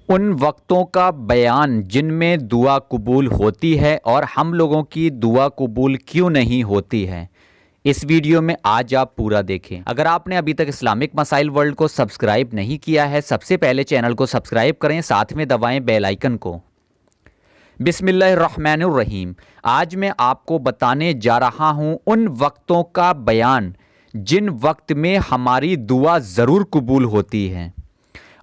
उन वक्तों का बयान जिनमें दुआ कबूल होती है और हम लोगों की दुआ कबूल क्यों नहीं होती है। इस वीडियो में आज आप पूरा देखें। अगर आपने अभी तक इस्लामिक मसाइल वर्ल्ड को सब्सक्राइब नहीं किया है, सबसे पहले चैनल को सब्सक्राइब करें, साथ में दबाएं बेल आइकन को। बिस्मिल्लाहिर्रहमानिर्रहीम। आज मैं आपको बताने जा रहा हूं उन वक्तों का बयान जिन वक्त में हमारी दुआ ज़रूर कबूल होती है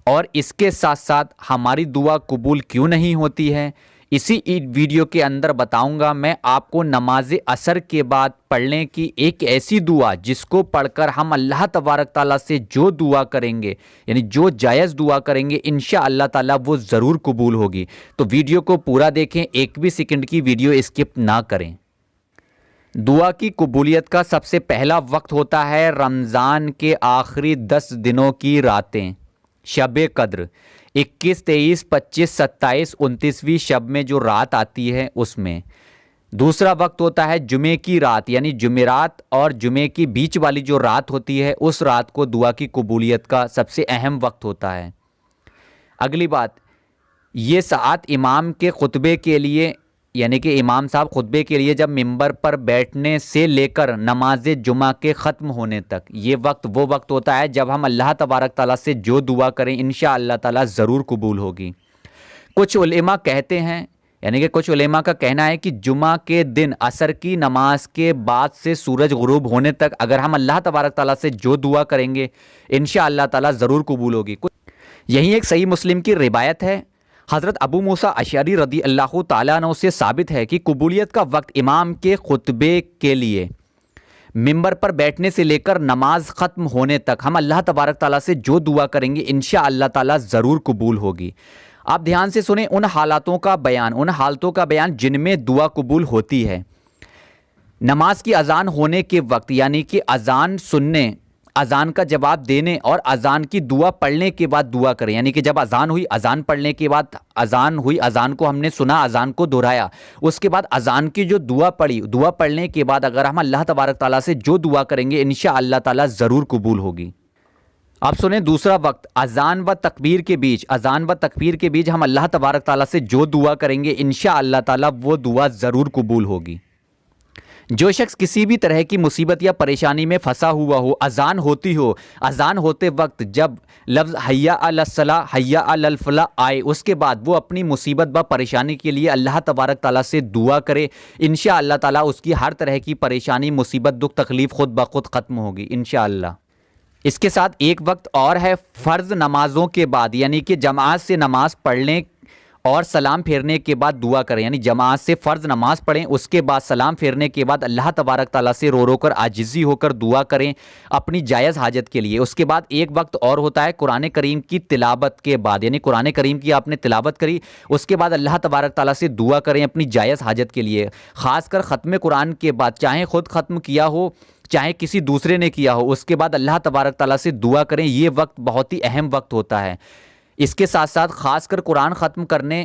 और इसके साथ साथ हमारी दुआ कबूल क्यों नहीं होती है। इसी वीडियो के अंदर बताऊंगा मैं आपको नमाज असर के बाद पढ़ने की एक ऐसी दुआ जिसको पढ़कर हम अल्लाह तबारक ताला से जो दुआ करेंगे, यानी जो जायज़ दुआ करेंगे, इंशाअल्लाह ताला वो ज़रूर कबूल होगी। तो वीडियो को पूरा देखें, एक भी सेकंड की वीडियो स्किप ना करें। दुआ की कबूलियत का सबसे पहला वक्त होता है रमज़ान के आखिरी 10 दिनों की रातें, शब कद्र 21, 23, 25, 27, 29वीं शब में जो रात आती है उसमें। दूसरा वक्त होता है जुमे की रात, यानी जुमेरात और जुमे की बीच वाली जो रात होती है उस रात को दुआ की कबूलियत का सबसे अहम वक्त होता है। अगली बात, ये सात इमाम के खुतबे के लिए, यानी कि इमाम साहब खुतबे के लिए जब मिंबर पर बैठने से लेकर नमाज जुमा के ख़त्म होने तक, ये वक्त वो वक्त होता है जब हम अल्लाह तबारक ताला से जो दुआ करें इंशाअल्लाह ताला ज़रूर कबूल होगी। कुछ उलेमा कहते हैं, यानी कि कुछ उलेमा का कहना है कि जुमा के दिन असर की नमाज के बाद से सूरज गुरूब होने तक अगर हम अल्लाह तबारक ताला से जो दुआ करेंगे इंशाअल्लाह ताला ज़रूर कबूल होगी। यही एक सही मुस्लिम की रिवायत है। हज़रत अबू मूसा अशअरी रदी अल्लाह ताला अन्हु से साबित है कि कबूलियत का वक्त इमाम के खुतबे के लिए मिंबर पर बैठने से लेकर नमाज ख़त्म होने तक हम अल्लाह तबारक ताला से जो दुआ करेंगे इंशाअल्लाह ताला ज़रूर कबूल होगी। आप ध्यान से सुने उन हालातों का बयान, उन हालतों का बयान जिनमें दुआ कबूल होती है। नमाज की अजान होने के वक्त, यानी कि अजान सुनने, अजान का जवाब देने और अजान की दुआ पढ़ने के बाद दुआ करें, यानी कि जब अजान हुई, अजान पढ़ने के बाद अजान हुई, अजान को हमने सुना, अजान को दोहराया, उसके बाद अजान की जो दुआ पढ़ी, दुआ पढ़ने के बाद अगर हम अल्लाह तबारक ताला से जो दुआ करेंगे इंशाअल्लाह ताला ज़रूर कबूल होगी। आप सुने दूसरा वक्त, अजान व तकबीर के बीच, अजान व तकबीर के बीच हम अल्लाह तबारक ताला से जो दुआ करेंगे इंशाअल्लाह ताला वो दुआ ज़रूर कबूल होगी। जो शख्स किसी भी तरह की मुसीबत या परेशानी में फंसा हुआ हो, अजान होती हो, अजान होते वक्त जब लफ्ज़ हय्या अलस सलाह, हय्या अलल फलाह आए, उसके बाद वो अपनी मुसीबत व परेशानी के लिए अल्लाह तबारक ताला से दुआ करे, इंशाअल्लाह ताला उसकी हर तरह की परेशानी, मुसीबत, दुख, तकलीफ़ खुद ब खुद ख़त्म होगी इंशाअल्लाह। इसके साथ एक वक्त और है फ़र्ज़ नमाज़ों के बाद, यानी कि जमात से नमाज़ पढ़ने और सलाम फेरने के बाद दुआ करें, यानी जमात से फ़र्ज़ नमाज पढ़ें, उसके बाद सलाम फेरने के बाद अल्लाह तबारक ताला से रो रो कर आजिज़ी होकर दुआ करें अपनी जायज़ हाजत के लिए। उसके बाद एक वक्त और होता है कुरान करीम की तिलावत के बाद, यानी कुरान करीम की आपने तिलावत करी, उसके बाद अल्लाह तबारक ताला से दुआ करें अपनी जायज़ हाजत के लिए। ख़ासकर ख़त्म कुरान के बाद, चाहे ख़ुद ख़त्म किया हो चाहे किसी दूसरे ने किया हो, उसके बाद अल्लाह तबारक ताला से दुआ करें। ये वक्त बहुत ही अहम वक्त होता है। इसके साथ साथ ख़ासकर कुरान ख़त्म करने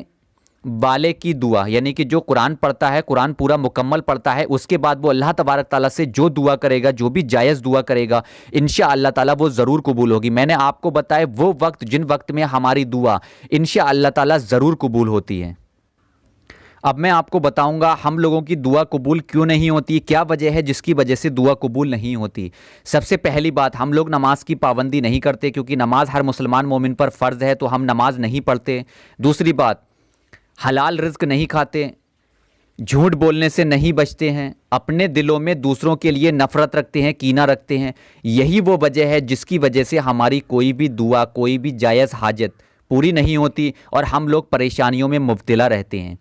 वाले की दुआ, यानी कि जो कुरान पढ़ता है, कुरान पूरा मुकम्मल पढ़ता है, उसके बाद वो अल्लाह तबारक ताला से जो दुआ करेगा, जो भी जायज़ दुआ करेगा इंशाअल्लाह ताला वो ज़रूर कबूल होगी। मैंने आपको बताया वो वक्त जिन वक्त में हमारी दुआ इंशाअल्लाह ताला ज़रूर कबूल होती है। अब मैं आपको बताऊंगा हम लोगों की दुआ कबूल क्यों नहीं होती, क्या वजह है जिसकी वजह से दुआ कबूल नहीं होती। सबसे पहली बात, हम लोग नमाज की पाबंदी नहीं करते, क्योंकि नमाज हर मुसलमान मोमिन पर फ़र्ज़ है, तो हम नमाज नहीं पढ़ते। दूसरी बात, हलाल रिज़्क नहीं खाते, झूठ बोलने से नहीं बचते हैं, अपने दिलों में दूसरों के लिए नफ़रत रखते हैं, कीना रखते हैं। यही वो वजह है जिसकी वजह से हमारी कोई भी दुआ, कोई भी जायज़ हाजत पूरी नहीं होती और हम लोग परेशानियों में मुब्तला रहते हैं।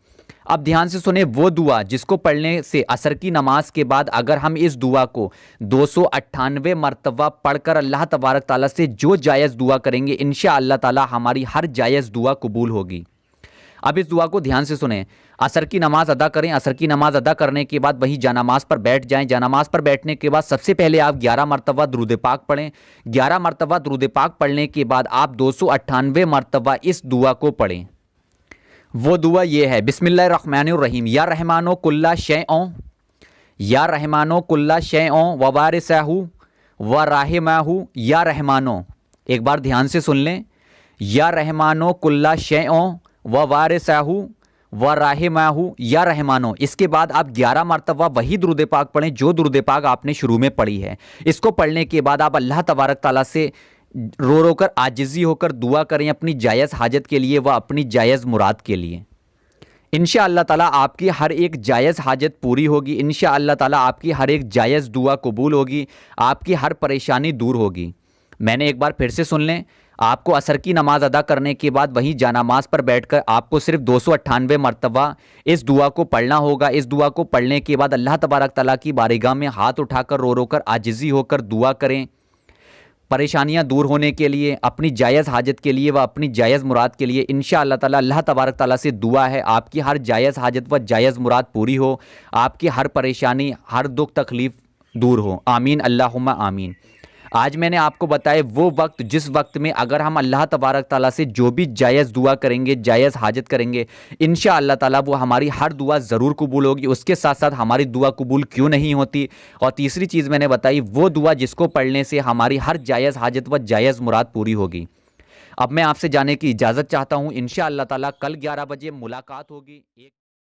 अब ध्यान से सुने वो दुआ जिसको पढ़ने से असर की नमाज के बाद अगर हम इस दुआ को 298 मरतबा पढ़कर अल्लाह तबारक ताला से जो जायज़ दुआ करेंगे इंशाअल्लाह ताला हमारी हर जायज़ दुआ कबूल होगी। अब इस दुआ को ध्यान से सुने। असर की नमाज अदा करें, असर की नमाज अदा करने के बाद वहीं जानामाज़ पर बैठ जाएं। जानामाज़ पर बैठने के बाद सबसे पहले आप 11 मरतबा दुरूद पाक पढ़ें। 11 मरतबा दुरूद पाक पढ़ने के बाद आप 298 मरतबा इस दुआ को पढ़ें। वो दुआ ये है, बिस्मिल्लाहिर्रहमानिर्रहीम, या रहमानो कुल्ला शैओं, या रहमानो कुल्ला शैओं व वारिसहु व राहिमाहु, या रहमानो। एक बार ध्यान से सुन लें, या रहमानो कुल्ला शैओ व वारिसाहू व राहिमाहू या रहमानो। इसके बाद आप 11 मरतबा वही दुरूद पाक पढ़ें जो दुरूद पाक आपने शुरू में पढ़ी है। इसको पढ़ने के बाद आप अल्लाह तबारक ताला से रो रो कर आजिज़ी होकर दुआ करें अपनी जायज़ हाजत के लिए व अपनी जायज़ मुराद के लिए। इंशाअल्लाह ताला आपकी हर एक जायज़ हाजत पूरी होगी। इंशाअल्लाह ताला आपकी हर एक जायज़ दुआ कबूल होगी, आपकी हर परेशानी दूर होगी। मैंने एक बार फिर से सुन लें, आपको असर की नमाज अदा करने के बाद वहीं जानामाज पर बैठकर आपको सिर्फ 298 मरतबा इस दुआ को पढ़ना होगा। इस दुआ को पढ़ने के बाद अल्लाह तबारक ताला की बारगाह में हाथ उठाकर रो रो कर आजिज़ी होकर दुआ करें, परेशानियां दूर होने के लिए, अपनी जायज़ हाजत के लिए व अपनी जायज़ मुराद के लिए। इंशाअल्लाह ताला अल्लाह तबारक ताला से दुआ है आपकी हर जायज़ हाजत व जायज़ मुराद पूरी हो, आपकी हर परेशानी, हर दुख तकलीफ़ दूर हो। आमीन अल्लाहुम्मा आमीन। आज मैंने आपको बताया वो वक्त जिस वक्त में अगर हम अल्लाह तबारक ताला से जो भी जायज़ दुआ करेंगे, जायज़ हाजत करेंगे, इंशाअल्लाह ताला वो हमारी हर दुआ ज़रूर कबूल होगी। उसके साथ साथ हमारी दुआ कबूल क्यों नहीं होती, और तीसरी चीज़ मैंने बताई वो दुआ जिसको पढ़ने से हमारी हर जायज़ हाजत व जायज़ मुराद पूरी होगी। अब मैं आपसे जाने की इजाज़त चाहता हूँ। इंशाअल्लाह ताला कल 11 बजे मुलाकात होगी।